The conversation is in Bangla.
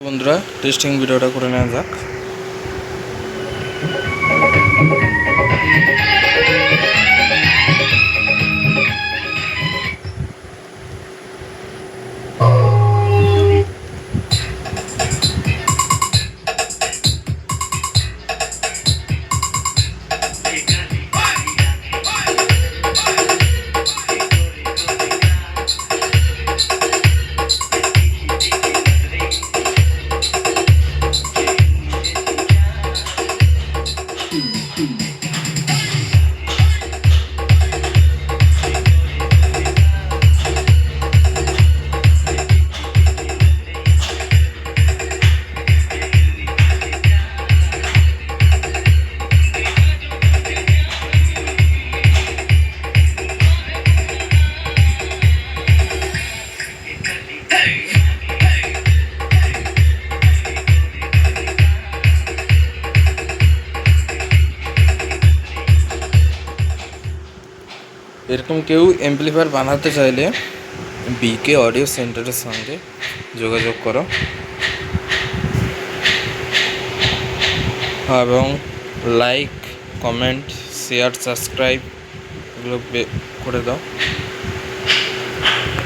বন্ধুরা টেস্টিং ভিডিওটা করে নেওয়া যাক। এরকম কেউ অ্যাম্পলিফায়ার বানাতে চাইলে বিকে অডিও সেন্টারের সঙ্গে যোগাযোগ করো এবং লাইক, কমেন্ট, শেয়ার, সাবস্ক্রাইব এগুলো করে দাও।